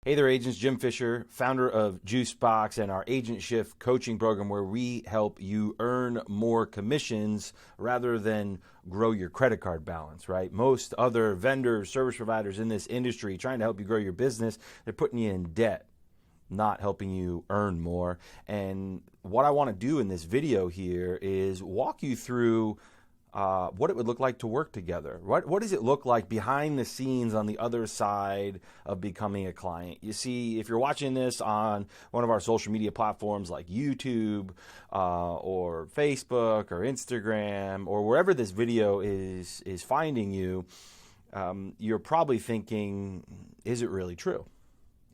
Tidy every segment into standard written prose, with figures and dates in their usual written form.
Hey there, agents. Jim Fisher, founder of Jucebox and our Agent Shift coaching program, where we help you earn more commissions rather than grow your credit card balance, right? Most other vendors, service providers in this industry trying to help you grow your business, they're putting you in debt, not helping you earn more. And what I want to do in this video here is walk you through what it would look like to work together. What does it look like behind the scenes on the other side of becoming a client? You see, if you're watching this on one of our social media platforms like YouTube or Facebook or Instagram or wherever this video is finding you, you're probably thinking, is it really true?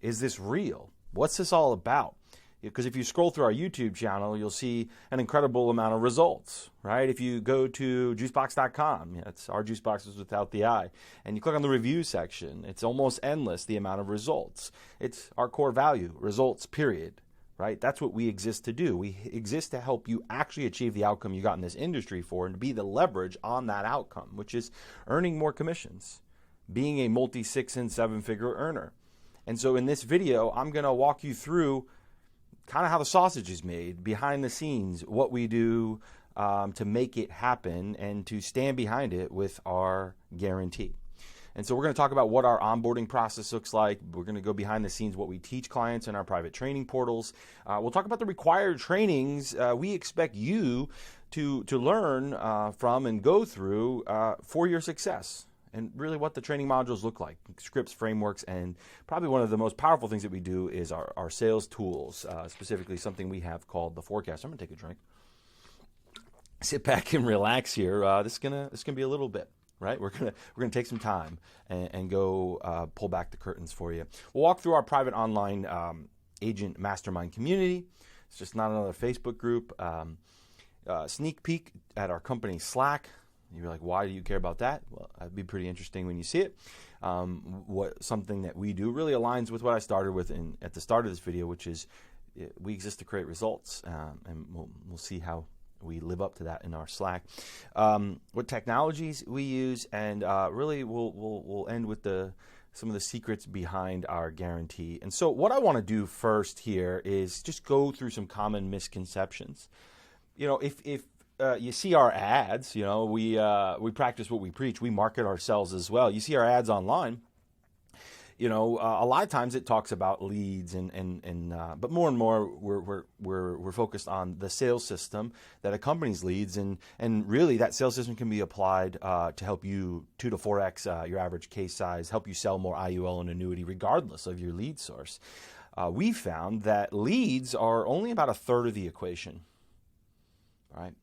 Is this real? What's this all about? Because if you scroll through our YouTube channel, you'll see an incredible amount of results, right? If you go to juicebox.com, it's our Juiceboxes without the I, and you click on the review section, it's almost endless, the amount of results. It's our core value, results, period, right? That's what we exist to do. We exist to help you actually achieve the outcome you got in this industry for and to be the leverage on that outcome, which is earning more commissions, being a multi-6 and 7-figure earner. And so in this video, I'm going to walk you through kind of how the sausage is made, behind the scenes, what we do to make it happen and to stand behind it with our guarantee. And so we're going to talk about what our onboarding process looks like. We're going to go behind the scenes, what we teach clients in our private training portals. We'll talk about the required trainings we expect you to learn from and go through for your success. And really what the training modules look like, scripts, frameworks, and probably one of the most powerful things that we do is our sales tools, specifically something we have called the forecast. I'm going to take a drink. Sit back and relax here. This is gonna be a little bit, right? We're gonna take some time and go pull back the curtains for you. We'll walk through our private online agent mastermind community. It's just not another Facebook group. Sneak peek at our company Slack. You're like, why do you care about that? Well, that'd be pretty interesting when you see it. Something that we do really aligns with what I started with at the start of this video, which is we exist to create results, and we'll see how we live up to that in our Slack. What technologies we use, and really we'll end with some of the secrets behind our guarantee. And so what I want to do first here is just go through some common misconceptions. You know, if you see our ads, you know, we practice what we preach. We market ourselves as well. You see our ads online. You know, a lot of times it talks about leads, but more and more we're focused on the sales system that accompanies leads, and really that sales system can be applied to help you 2 to 4x your average case size, help you sell more IUL and annuity regardless of your lead source. We found that leads are only about a third of the equation, right?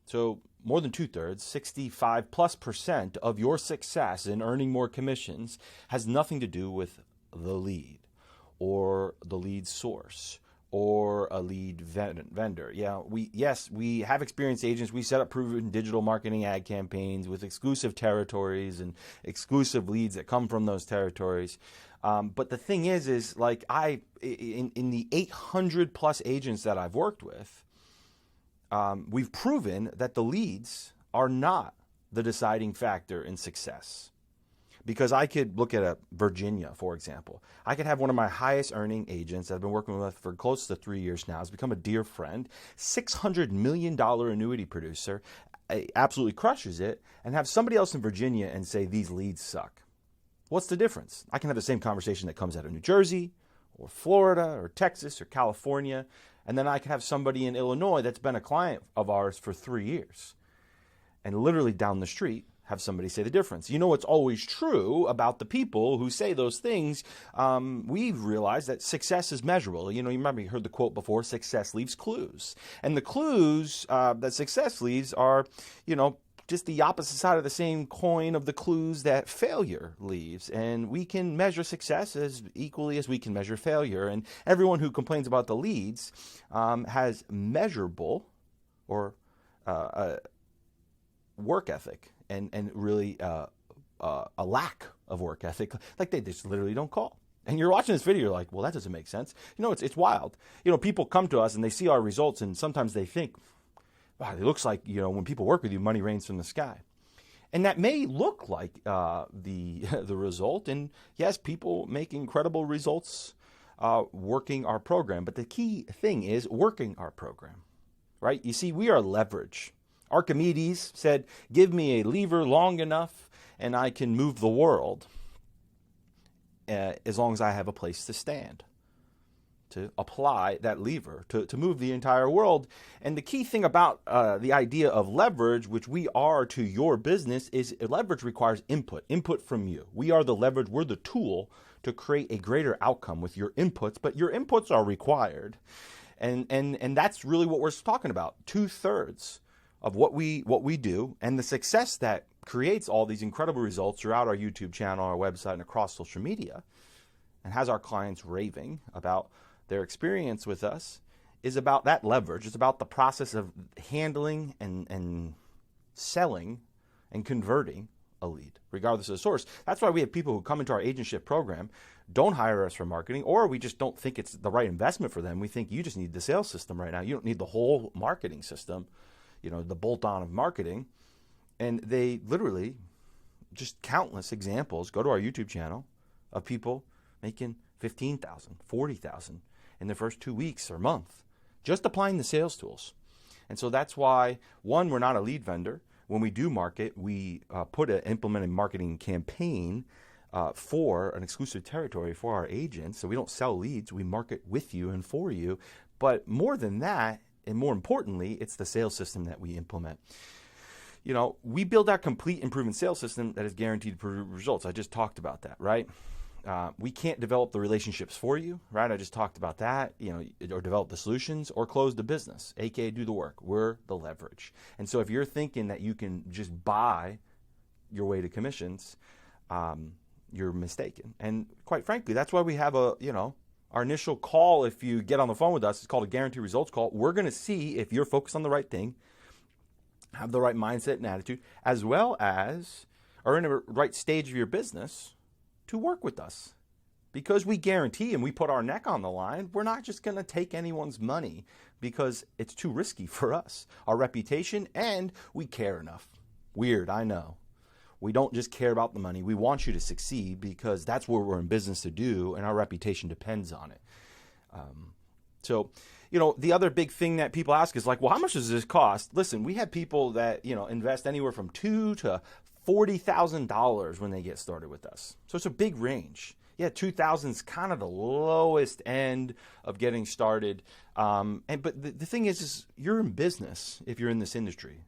So more than 2/3, 65+% of your success in earning more commissions has nothing to do with the lead or the lead source or a lead vendor. Yeah, we have experienced agents. We set up proven digital marketing ad campaigns with exclusive territories and exclusive leads that come from those territories. But the thing is like in the 800 plus agents that I've worked with, we've proven that the leads are not the deciding factor in success. Because I could look at Virginia, for example. I could have one of my highest earning agents that I've been working with for close to 3 years now, has become a dear friend, $600 million annuity producer, absolutely crushes it, and have somebody else in Virginia and say, these leads suck. What's the difference? I can have the same conversation that comes out of New Jersey or Florida or Texas or California, and then I can have somebody in Illinois that's been a client of ours for 3 years. And literally down the street, have somebody say the difference. You know what's always true about the people who say those things? We've realized that success is measurable. You know, you remember you heard the quote before, success leaves clues. And the clues that success leaves are, you know, just the opposite side of the same coin of the clues that failure leaves. And we can measure success as equally as we can measure failure. And everyone who complains about the leads has measurable or work ethic and really a lack of work ethic. Like they just literally don't call. And you're watching this video, you're like, well, that doesn't make sense. You know, it's wild. You know, people come to us and they see our results and sometimes they think, wow, it looks like, you know, when people work with you, money rains from the sky. And that may look like the result. And yes, people make incredible results working our program. But the key thing is working our program, right? You see, we are leverage. Archimedes said, give me a lever long enough and I can move the world as long as I have a place to stand, to apply that lever, to move the entire world. And the key thing about the idea of leverage, which we are to your business, is leverage requires input from you. We are the leverage. We're the tool to create a greater outcome with your inputs, but your inputs are required. And that's really what we're talking about. 2/3 of what we do and the success that creates all these incredible results throughout our YouTube channel, our website, and across social media, and has our clients raving about their experience with us, is about that leverage. It's about the process of handling and selling and converting a lead, regardless of the source. That's why we have people who come into our agentship program, don't hire us for marketing, or we just don't think it's the right investment for them. We think you just need the sales system right now. You don't need the whole marketing system, the bolt-on of marketing. And they literally, just countless examples, go to our YouTube channel of people making $15,000, $40,000 in the first 2 weeks or month, just applying the sales tools. And so that's why, one, we're not a lead vendor. When we do market, we implement a marketing campaign for an exclusive territory for our agents. So we don't sell leads, we market with you and for you. But more than that, and more importantly, it's the sales system that we implement. We build our complete improvement sales system that is guaranteed to produce results. I just talked about that, right? We can't develop the relationships for you, right? I just talked about that, or develop the solutions or close the business, aka do the work. We're the leverage. And so if you're thinking that you can just buy your way to commissions, you're mistaken. And quite frankly, that's why we have our initial call. If you get on the phone with us, it's called a guaranteed results call. We're going to see if you're focused on the right thing, have the right mindset and attitude, as well as are in the right stage of your business to work with us. Because we guarantee and we put our neck on the line, we're not just going to take anyone's money because it's too risky for us, our reputation, and we care enough. Weird, I know. We don't just care about the money. We want you to succeed because that's what we're in business to do, and our reputation depends on it. The other big thing that people ask is like, well, how much does this cost? Listen, we have people that, invest anywhere from $2,000 to $40,000 when they get started with us. So it's a big range. Yeah, $2,000 is kind of the lowest end of getting started. But the thing is you're in business if you're in this industry.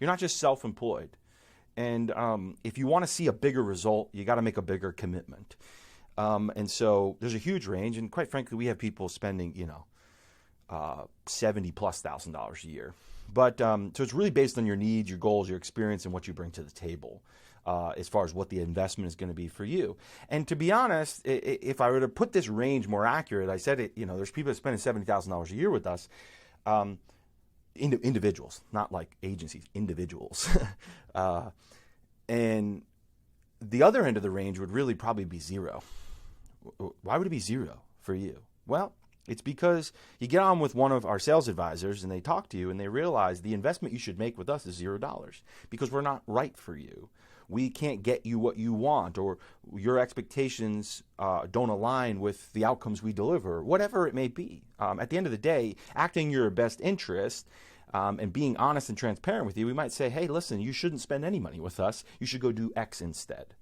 You're not just self-employed. And if you want to see a bigger result, you got to make a bigger commitment. And so there's a huge range. And quite frankly, we have people spending, $70,000+ a year. But so it's really based on your needs, your goals, your experience, and what you bring to the table as far as what the investment is going to be for you. And to be honest, if I were to put this range more accurate, I said there's people that spending $70,000 a year with us, individuals, not like agencies, individuals. And the other end of the range would really probably be zero. Why would it be zero for you? Well, it's because you get on with one of our sales advisors and they talk to you and they realize the investment you should make with us is $0 because we're not right for you. We can't get you what you want, or your expectations don't align with the outcomes we deliver, whatever it may be. At the end of the day, acting in your best interest and being honest and transparent with you, we might say, hey, listen, you shouldn't spend any money with us. You should go do X instead.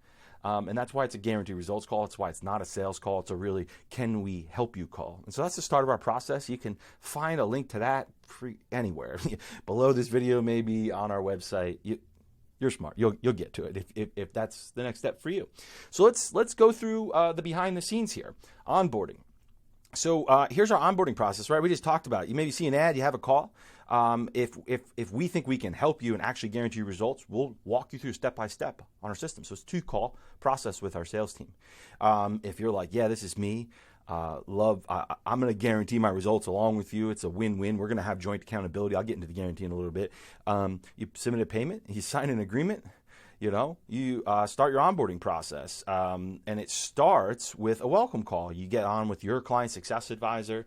And that's why it's a guaranteed results call. It's why it's not a sales call. It's a really, can we help you call? And so that's the start of our process. You can find a link to that anywhere. Below this video, maybe on our website. You're smart. You'll get to it if that's the next step for you. So let's go through the behind the scenes here. Onboarding. So here's our onboarding process, right? We just talked about it. You maybe see an ad, you have a call. If we think we can help you and actually guarantee results, we'll walk you through step by step on our system. So it's a 2-call process with our sales team. If you're like, yeah, this is me, I'm going to guarantee my results along with you. It's a win-win. We're going to have joint accountability. I'll get into the guarantee in a little bit. You submit a payment, you sign an agreement. You start your onboarding process, and it starts with a welcome call. You get on with your client success advisor.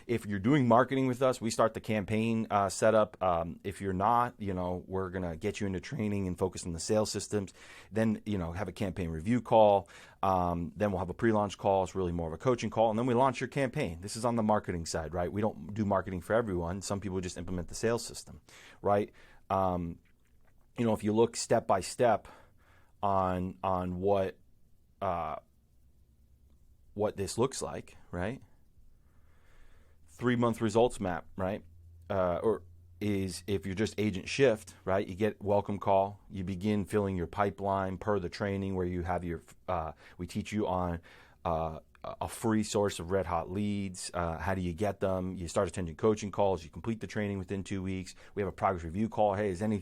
If you're doing marketing with us, we start the campaign setup. If you're not, we're going to get you into training and focus on the sales systems. Then, have a campaign review call. Then we'll have a pre-launch call. It's really more of a coaching call. And then we launch your campaign. This is on the marketing side, right? We don't do marketing for everyone. Some people just implement the sales system, right? If you look step by step on what this looks like, right? 3-month results map, right? Or is if you're just agent shift, right? You get welcome call. You begin filling your pipeline per the training where you have your. We teach you on a free source of red hot leads. How do you get them? You start attending coaching calls. You complete the training within 2 weeks. We have a progress review call. Hey, is any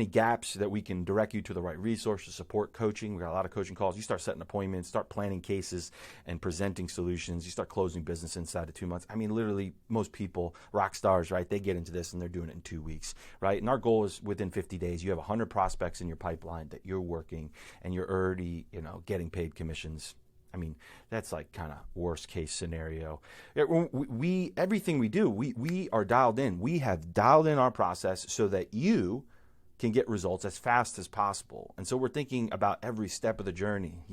gaps that we can direct you to the right resource to support coaching? We got a lot of coaching calls. You start setting appointments, start planning cases and presenting solutions. You start closing business inside of 2 months. I mean, literally most people, rock stars, right? They get into this and they're doing it in 2 weeks, right? And our goal is within 50 days, you have 100 prospects in your pipeline that you're working and you're already, getting paid commissions. I mean, that's like kind of worst case scenario. Everything we do, we are dialed in. We have dialed in our process so that you can get results as fast as possible. And so we're thinking about every step of the journey.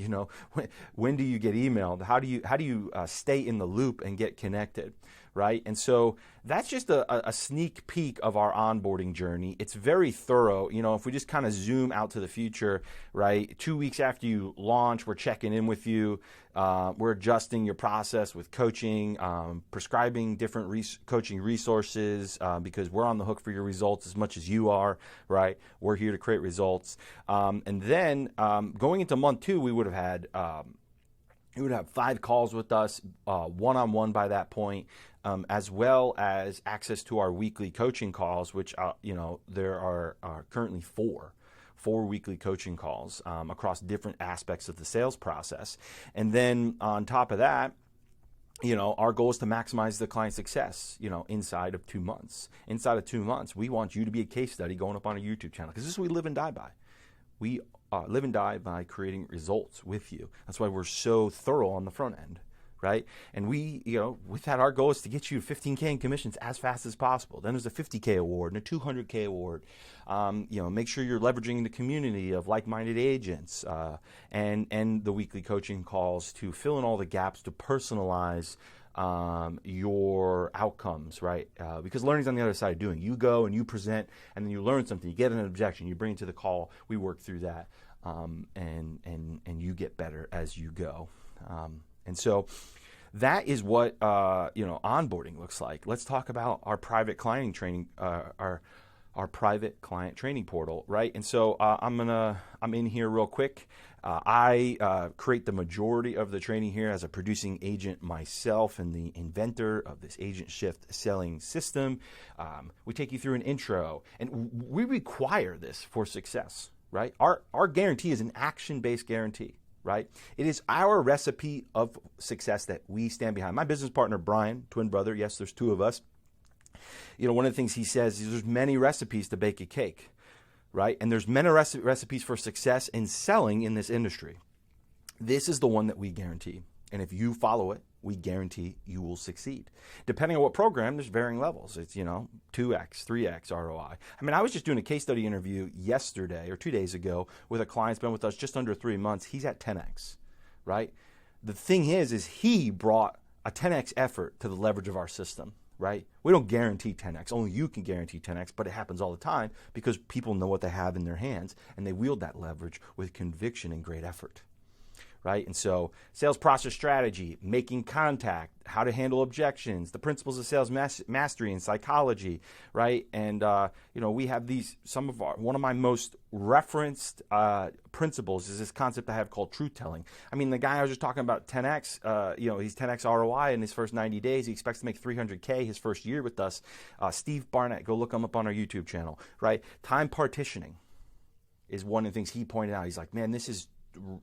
When do you get emailed? How do you stay in the loop and get connected, right? And so that's just a sneak peek of our onboarding journey. It's very thorough. If we just kind of zoom out to the future, right? 2 weeks after you launch, we're checking in with you. We're adjusting your process with coaching, prescribing different coaching resources because we're on the hook for your results as much as you are, right? We're here to create results. And then going into month 2, we would have had you would have 5 calls with us, one-on-one by that point, as well as access to our weekly coaching calls, which, there are currently 4 weekly coaching calls across different aspects of the sales process. And then on top of that, our goal is to maximize the client success, inside of 2 months. Inside of 2 months, we want you to be a case study going up on a YouTube channel because this is what we live and die by. We live and die by creating results with you. That's why we're so thorough on the front end, right? And we, with that, our goal is to get you 15K in commissions as fast as possible. Then there's a 50K award and a 200K award. Make sure you're leveraging the community of like-minded agents and the weekly coaching calls to fill in all the gaps, to personalize your outcomes, right? Because learning's on the other side of doing. You go and you present, and then you learn something. You get an objection. You bring it to the call. We work through that, and you get better as you go. And so that is what onboarding looks like. Let's talk about our private client training, our private client training portal, right? And so I'm in here real quick. I create the majority of the training here as a producing agent myself and the inventor of this agent shift selling system. We take you through an intro, and we require this for success, right? Our guarantee is an action-based guarantee, right? It is our recipe of success that we stand behind. My business partner, Brian, twin brother, yes, there's 2 of us. One of the things he says is there's many recipes to bake a cake, right? And there's many recipes for success in selling in this industry. This is the one that we guarantee. And if you follow it, we guarantee you will succeed. Depending on what program, there's varying levels. It's, 2x, 3x ROI. I mean, I was just doing a case study interview yesterday or 2 days ago with a client that's been with us just under 3 months. He's at 10x, right? The thing is he brought a 10x effort to the leverage of our system. Right? We don't guarantee 10x. Only you can guarantee 10x, but it happens all the time because people know what they have in their hands and they wield that leverage with conviction and great effort. Right? And so sales process strategy, making contact, how to handle objections, the principles of sales mastery and psychology, right? And, we have one of my most referenced principles is this concept I have called truth telling. I mean, the guy I was just talking about 10x, he's 10x ROI in his first 90 days. He expects to make 300K his first year with us. Steve Barnett, go look him up on our YouTube channel, right? Time partitioning is one of the things he pointed out. He's like, man, this is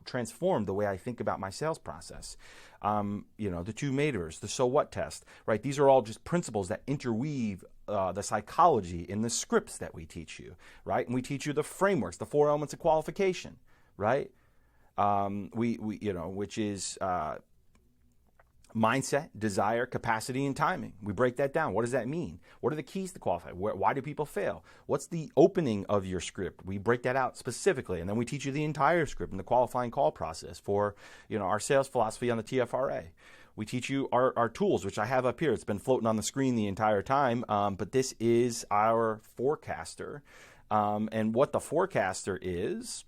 transformed the way I think about my sales process. The 2 Maters, the so what test, right? These are all just principles that interweave the psychology in the scripts that we teach you, right? And we teach you the frameworks, the 4 elements of qualification, right? Which is mindset, desire, capacity, and timing. We break that down. What does that mean? What are the keys to qualify? Why do people fail? What's the opening of your script? We break that out specifically, and then we teach you the entire script and the qualifying call process for, our sales philosophy on the TFRA. We teach you our tools, which I have up here. It's been floating on the screen the entire time, but this is our forecaster. And what the forecaster is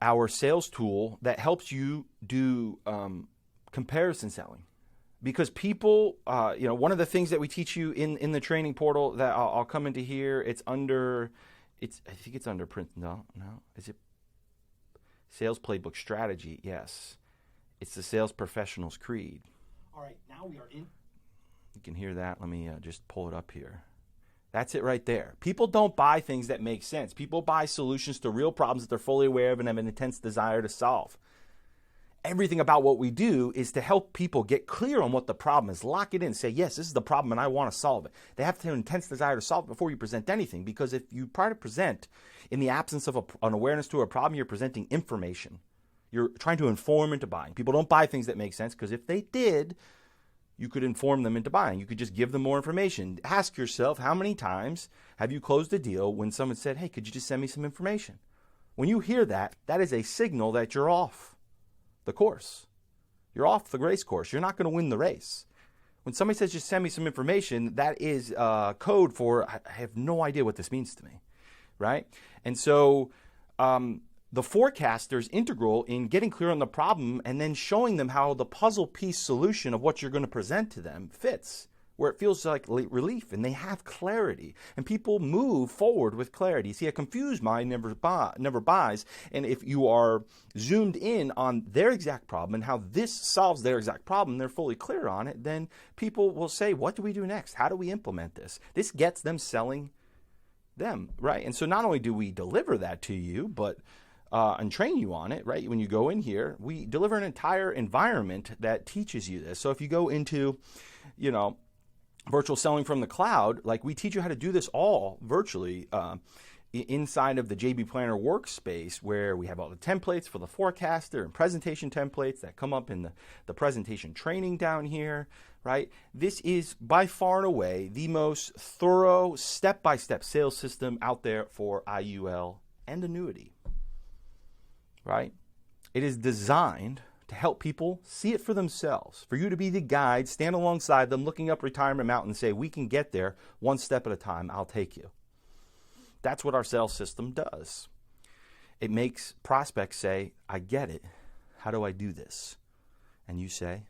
our sales tool that helps you do comparison selling. Because people, one of the things that we teach you in the training portal that I'll come into here, I think it's under print. No, is it Sales Playbook Strategy? Yes. It's the Sales Professional's Creed. All right, now we are in. You can hear that. Let me just pull it up here. That's it right there. People don't buy things that make sense. People buy solutions to real problems that they're fully aware of and have an intense desire to solve. Everything about what we do is to help people get clear on what the problem is. Lock it in. Say, yes, this is the problem and I want to solve it. They have to have an intense desire to solve it before you present anything. Because if you try to present in the absence of an awareness to a problem, you're presenting information. You're trying to inform into buying. People don't buy things that make sense because if they did, you could inform them into buying. You could just give them more information. Ask yourself, how many times have you closed a deal when someone said, hey, could you just send me some information? When you hear that, that is a signal that you're off the course. You're off the race course. You're not going to win the race. When somebody says, just send me some information, that is code for, I have no idea what this means to me, right? And so the forecaster is integral in getting clear on the problem and then showing them how the puzzle piece solution of what you're going to present to them fits, where it feels like relief and they have clarity. And people move forward with clarity. See, a confused mind never buys. And if you are zoomed in on their exact problem and how this solves their exact problem, they're fully clear on it, then people will say, what do we do next? How do we implement this? This gets them selling them, right? And so not only do we deliver that to you, but and train you on it, right? When you go in here, we deliver an entire environment that teaches you this. So if you go into, virtual selling from the cloud, like we teach you how to do this all virtually inside of the JB Planner workspace, where we have all the templates for the forecaster and presentation templates that come up in the presentation training down here, right? This is by far and away the most thorough step-by-step sales system out there for IUL and Annuity, right? It is designed to help people see it for themselves, for you to be the guide, stand alongside them, looking up Retirement Mountain and say, we can get there one step at a time, I'll take you. That's what our sales system does. It makes prospects say, I get it. How do I do this? And you say,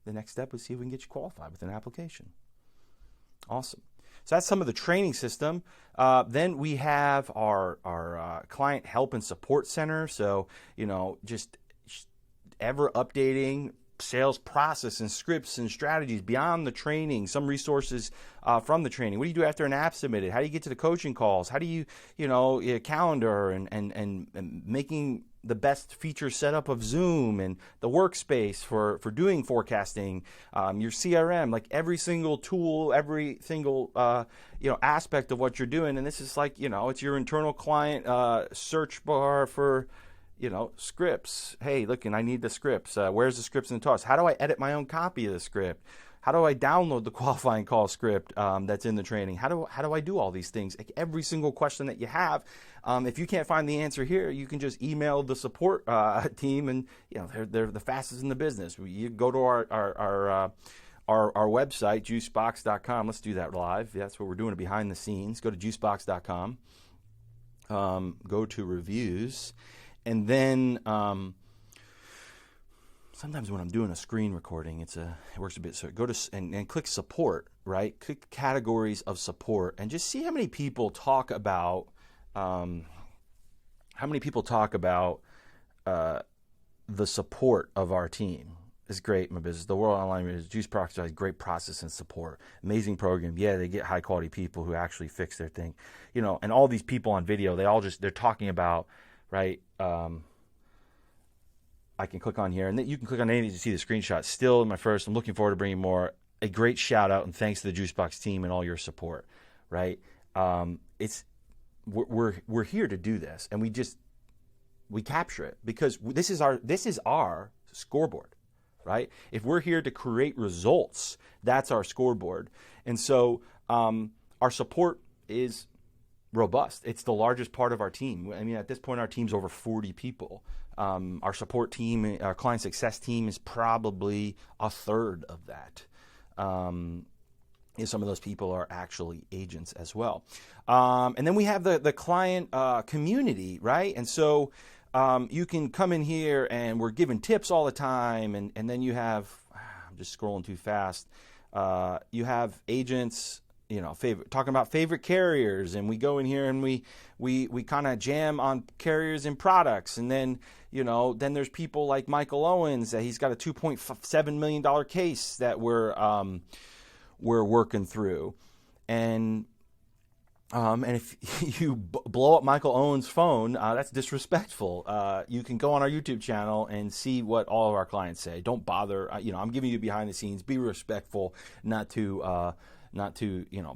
the next step is see if we can get you qualified with an application. Awesome. So that's some of the training system. Then we have our client help and support center. So, just ever updating sales process and scripts and strategies beyond the training, some resources from the training. What do you do after an app submitted? How do you get to the coaching calls? How do you, calendar and making the best feature setup of Zoom and the workspace for doing forecasting, your CRM, like every single tool, every single, aspect of what you're doing. And this is like, it's your internal client search bar for, scripts. Hey, look, and I need the scripts. Where's the scripts in the toss? How do I edit my own copy of the script? How do I download the qualifying call script that's in the training? How do I do all these things? Like every single question that you have, if you can't find the answer here, you can just email the support team, and they're the fastest in the business. You go to our website, juicebox.com. Let's do that live. That's what we're doing, behind the scenes. Go to juicebox.com. Go to reviews. And then sometimes when I'm doing a screen recording, it works a bit. So go to and click support, right? Click categories of support, and just see how many people talk about the support of our team. is great in my business. The World Online is Juicebox has great process and support. Amazing program. Yeah, they get high quality people who actually fix their thing. You know, and all these people on video, they're talking about, right? I can click on here, and then you can click on anything to see the screenshot. Still in my first, I'm looking forward to bringing more. A great shout out and thanks to the Juicebox team and all your support, right? We're here to do this, and we capture it because this is our scoreboard, right? If we're here to create results, that's our scoreboard. And so our support is robust. It's the largest part of our team. I mean, at this point, our team's over 40 people. Our support team, our client success team is probably a third of that. Some of those people are actually agents as well. And then we have the client community, right? And so you can come in here and we're giving tips all the time. And then you have, I'm just scrolling too fast. You have agents, you know, talking about favorite carriers, and we go in here and we kind of jam on carriers and products. And then, you know, then there's people like Michael Owens that he's got a $2.7 million case that we're working through. And if you blow up Michael Owens' phone, that's disrespectful. You can go on our YouTube channel and see what all of our clients say. Don't bother. You know, I'm giving you behind the scenes. Be respectful, not to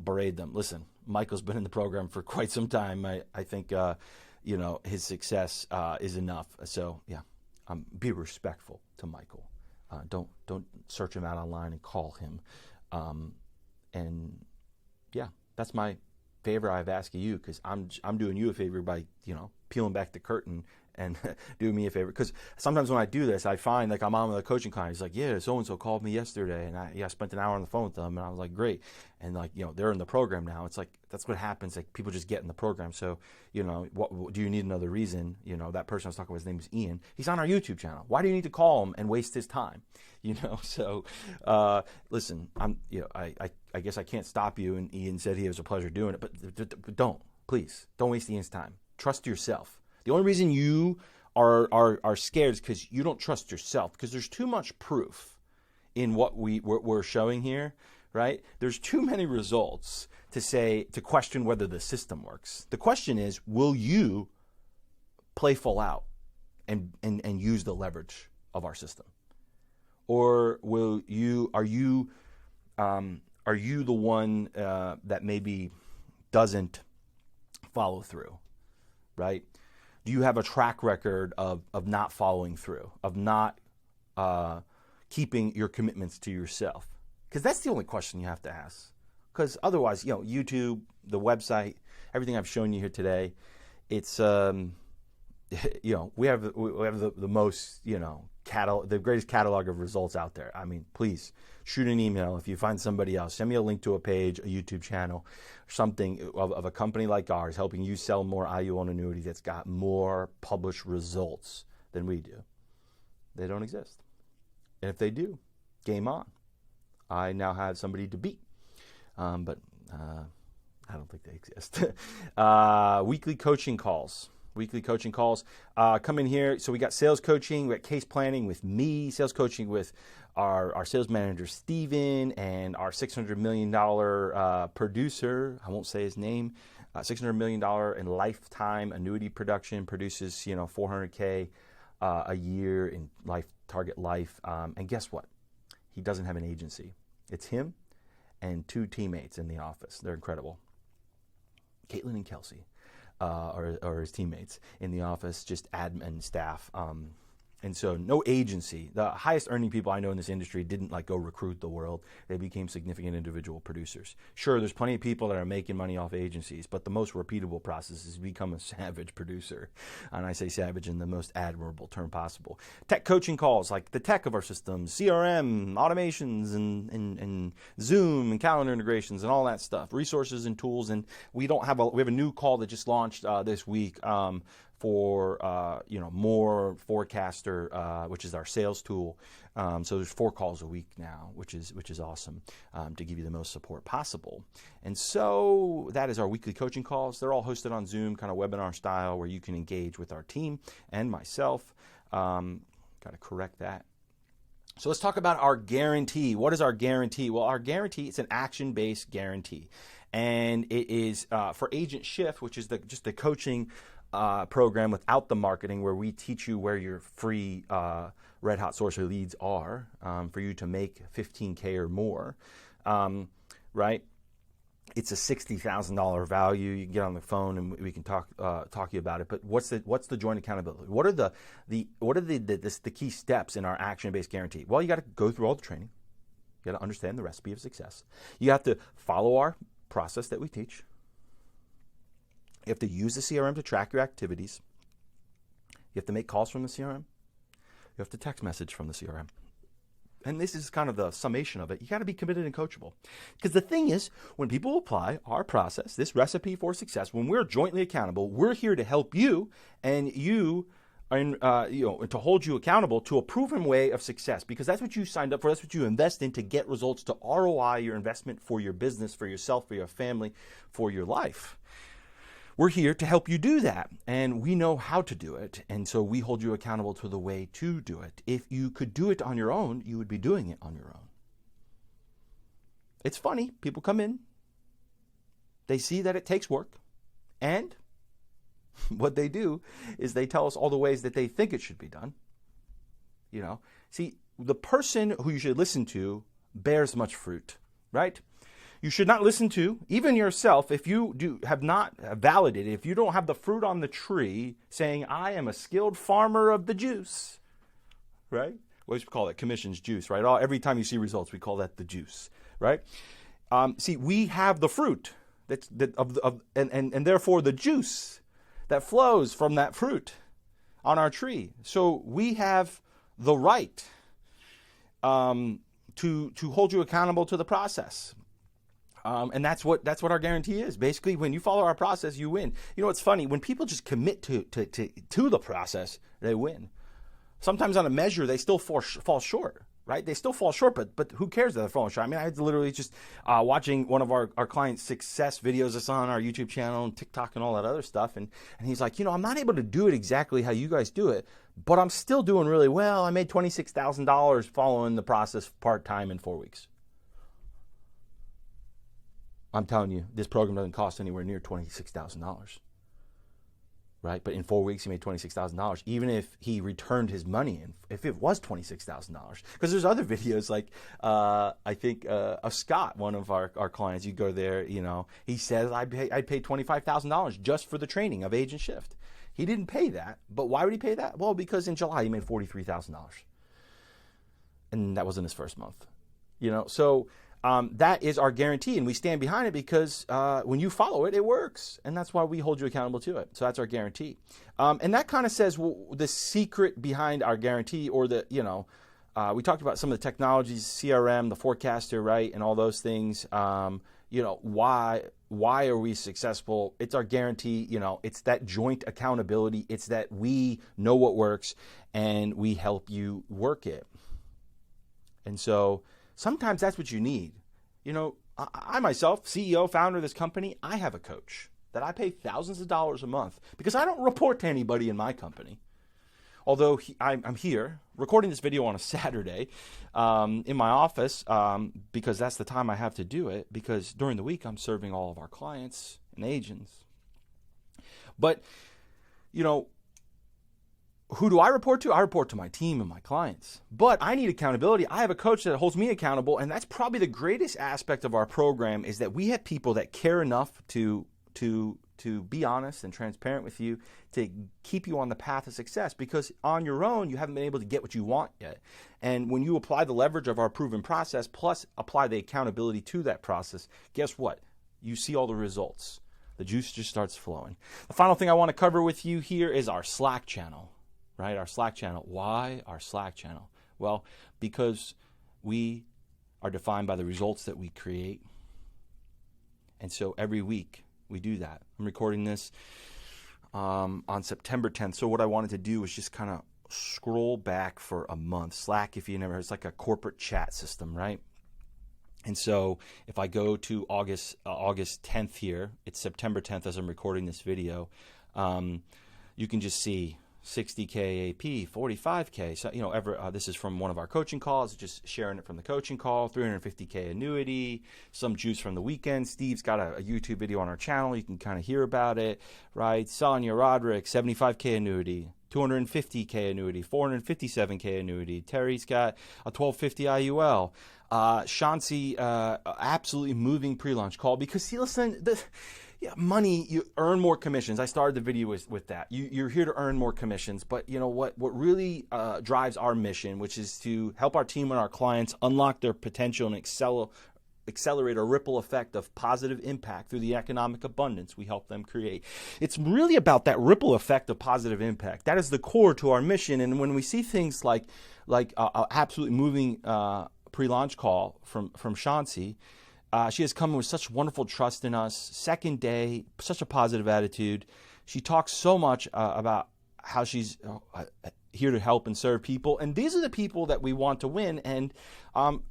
berate them. Listen, Michael's been in the program for quite some time. I think his success is enough. So yeah, be respectful to Michael. Don't search him out online and call him. And yeah, that's my favor I've asked you, because I'm doing you a favor by, you know, peeling back the curtain and doing me a favor. Because sometimes when I do this, I find, like, I'm on with a coaching client. He's like, yeah, so-and-so called me yesterday, and I spent an hour on the phone with them, and I was like, great. And, like, you know, they're in the program now. It's like, that's what happens. Like, people just get in the program. So, you know, what do you need another reason? You know, that person I was talking about, his name is Ian. He's on our YouTube channel. Why do you need to call him and waste his time? You know, so listen, I guess I can't stop you. And Ian said he was a pleasure doing it, but don't waste Ian's time. Trust yourself. The only reason you are scared is because you don't trust yourself, because there's too much proof in what we're showing here, right? There's too many results to question whether the system works. The question is, will you play full out and use the leverage of our system? Or are you the one that maybe doesn't follow through, right? Do you have a track record of not following through, of not keeping your commitments to yourself? Because that's the only question you have to ask. Because otherwise, you know, YouTube, the website, everything I've shown you here today, it's you know, we have the most, you know, the greatest catalog of results out there. I mean, please shoot an email if you find somebody else. Send me a link to a page, a YouTube channel, something of a company like ours helping you sell more IU on annuity that's got more published results than we do. They don't exist. And if they do, game on. I now have somebody to beat. But I don't think they exist. Weekly coaching calls. Come in here. So we got sales coaching, we got case planning with me, sales coaching with our sales manager, Steven, and our $600 million producer. I won't say his name. $600 million in lifetime annuity production, produces, you know, $400K a year in target life. And guess what? He doesn't have an agency. It's him and two teammates in the office. They're incredible. Caitlin and Kelsey. Or his teammates in the office, just admin staff. And so no agency. The highest earning people I know in this industry didn't like go recruit the world. They became significant individual producers. Sure, there's plenty of people that are making money off agencies, but the most repeatable process is to become a savage producer. And I say savage in the most admirable term possible. Tech coaching calls, like the tech of our systems, CRM, automations, and Zoom and calendar integrations and all that stuff, resources and tools. And we have a new call that just launched this week for more Forecaster, which is our sales tool. So there's 4 calls a week now, which is awesome, to give you the most support possible. And so that is our weekly coaching calls. They're all hosted on Zoom, kind of webinar style, where you can engage with our team and myself. Got to correct that. So let's talk about our guarantee. What is our guarantee? Well, our guarantee, it's an action-based guarantee. And it is for Agent Shift, which is just the coaching program without the marketing, where we teach you where your free red hot source of leads are for you to make $15K or more, right? It's a $60,000 value. You can get on the phone and we can talk to you about it. But what's the joint accountability? What are the key steps in our action-based guarantee? Well, you got to go through all the training. You got to understand the recipe of success. You have to follow our process that we teach. You have to use the CRM to track your activities. You have to make calls from the CRM. You have to text message from the CRM. And this is kind of the summation of it. You got to be committed and coachable. Because the thing is, when people apply our process, this recipe for success, when we're jointly accountable, we're here to help you, and you and to hold you accountable to a proven way of success, because that's what you signed up for. That's what you invest in to get results, to ROI your investment for your business, for yourself, for your family, for your life. We're here to help you do that, and we know how to do it, and so we hold you accountable to the way to do it. If you could do it on your own, you would be doing it on your own. It's funny. People come in, they see that it takes work, and what they do is they tell us all the ways that they think it should be done. See, the person who you should listen to bears much fruit, right? You should not listen to, even yourself, if you have not validated, if you don't have the fruit on the tree saying, I am a skilled farmer of the juice, right? We always call it commissions juice, right? Every time you see results, we call that the juice, right? See, we have the fruit and therefore the juice that flows from that fruit on our tree. So we have the right to hold you accountable to the process. And that's what our guarantee is. Basically, when you follow our process, you win. It's funny, when people just commit to the process, they win. Sometimes on a measure, they still fall short, right? They still fall short, but who cares that they're falling short? I mean, I was literally just watching one of our clients' success videos that's on our YouTube channel and TikTok and all that other stuff, and he's like, I'm not able to do it exactly how you guys do it, but I'm still doing really well. I made $26,000 following the process part-time in 4 weeks. I'm telling you, this program doesn't cost anywhere near $26,000, right? But in 4 weeks, he made $26,000, even if he returned his money, and if it was $26,000. Because there's other videos like, I think of Scott, one of our clients. You go there, he says, I paid $25,000 just for the training of Agent Shift. He didn't pay that, but why would he pay that? Well, because in July, he made $43,000. And that wasn't his first month, So that is our guarantee, and we stand behind it because when you follow it, it works, and that's why we hold you accountable to it. So that's our guarantee, and that kind of says the secret behind our guarantee, or we talked about some of the technologies, CRM, the forecaster, right, and all those things. Why are we successful? It's our guarantee. It's that joint accountability. It's that we know what works, and we help you work it. And so sometimes that's what you need. I myself, CEO, founder of this company, I have a coach that I pay thousands of dollars a month because I don't report to anybody in my company. Although I'm here recording this video on a Saturday in my office because that's the time I have to do it, because during the week I'm serving all of our clients and agents. But, who do I report to? I report to my team and my clients. But I need accountability. I have a coach that holds me accountable, and that's probably the greatest aspect of our program, is that we have people that care enough to be honest and transparent with you, to keep you on the path of success, because on your own, you haven't been able to get what you want yet. And when you apply the leverage of our proven process, plus apply the accountability to that process, guess what? You see all the results. The juice just starts flowing. The final thing I want to cover with you here is our Slack channel. Right, our Slack channel. Why our Slack channel? Well, because we are defined by the results that we create. And so every week we do that. I'm recording this on September 10th. So what I wanted to do was just kind of scroll back for a month. Slack, if you never, it's like a corporate chat system, right? And so if I go to August 10th here, it's September 10th as I'm recording this video, you can just see 60K AP, 45K. So, this is from one of our coaching calls, just sharing it from the coaching call. 350K annuity, some juice from the weekend. Steve's got a YouTube video on our channel. You can kind of hear about it, right? Sonia Roderick, 75K annuity, 250K annuity, 457K annuity. Terry's got a 1250 IUL. Chauncey, absolutely moving pre-launch call because, see, listen, money, you earn more commissions. I started the video with that. You're here to earn more commissions, but you know what really drives our mission, which is to help our team and our clients unlock their potential and accelerate a ripple effect of positive impact through the economic abundance we help them create. It's really about that ripple effect of positive impact. That is the core to our mission. And when we see things like absolutely moving pre-launch call from Chauncey, she has come with such wonderful trust in us. Second day, such a positive attitude. She talks so much about how she's here to help and serve people. And these are the people that we want to win. And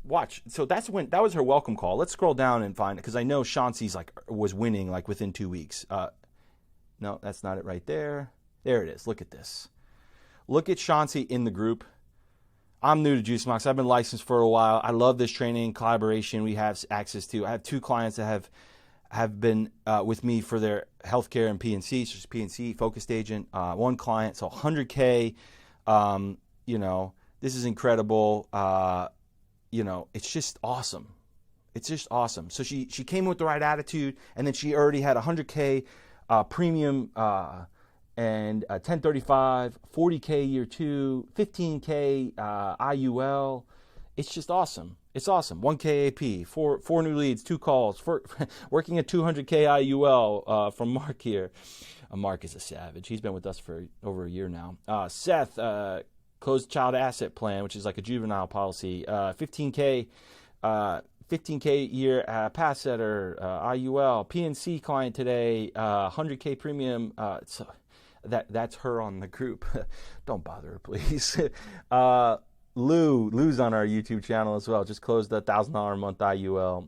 watch. So that was her welcome call. Let's scroll down and find it because I know Chauncey's was winning within 2 weeks. No, that's not it right there. There it is. Look at this. Look at Chauncey in the group. I'm new to Jucebox. I've been licensed for a while. I love this training collaboration we have access to. I have 2 clients that have been with me for their healthcare and P&C, so P&C focused agent. 1 client, so 100K. This is incredible. It's just awesome. It's just awesome. So she came with the right attitude, and then she already had 100K premium. And 1035, 40K year 2, 15K IUL. It's just awesome. It's awesome. 1K AP, four new leads, 2 calls, working at 200K IUL from Mark here. Mark is a savage. He's been with us for over a year now. Seth, closed child asset plan, which is like a juvenile policy. 15K year pass setter, IUL, PNC client today, 100K premium. That's her on the group. Don't bother her, please. Lou's on our YouTube channel as well. Just closed the $1,000 a month IUL.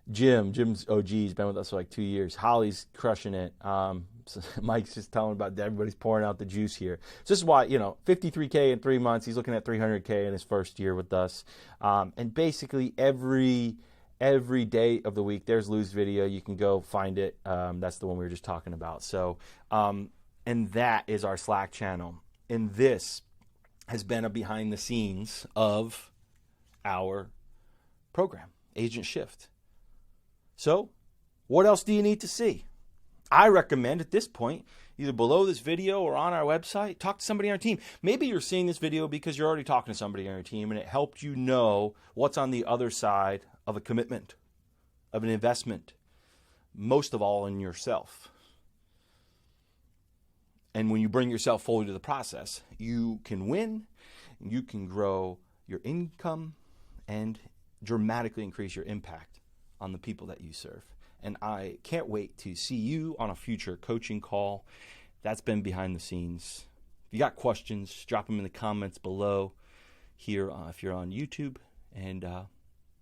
Jim's OG. He's been with us for 2 years. Holly's crushing it. So Mike's just telling about that. Everybody's pouring out the juice here. So this is why, 53K in 3 months. He's looking at 300K in his first year with us. And basically every day of the week, there's Lou's video. You can go find it. That's the one we were just talking about. So, and that is our Slack channel. And this has been a behind the scenes of our program, Agent Shift. So, what else do you need to see? I recommend at this point, either below this video or on our website, talk to somebody on our team. Maybe you're seeing this video because you're already talking to somebody on your team and it helped you know what's on the other side of a commitment, of an investment, most of all in yourself. And when you bring yourself fully to the process, you can win, you can grow your income, and dramatically increase your impact on the people that you serve. And I can't wait to see you on a future coaching call. That's been behind the scenes. If you got questions, drop them in the comments below here if you're on YouTube. And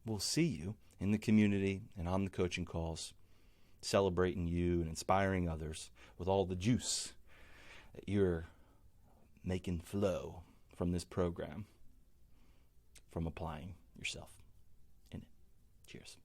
we'll see you in the community and on the coaching calls, celebrating you and inspiring others with all the juice that you're making flow from this program, from applying yourself in it. Cheers.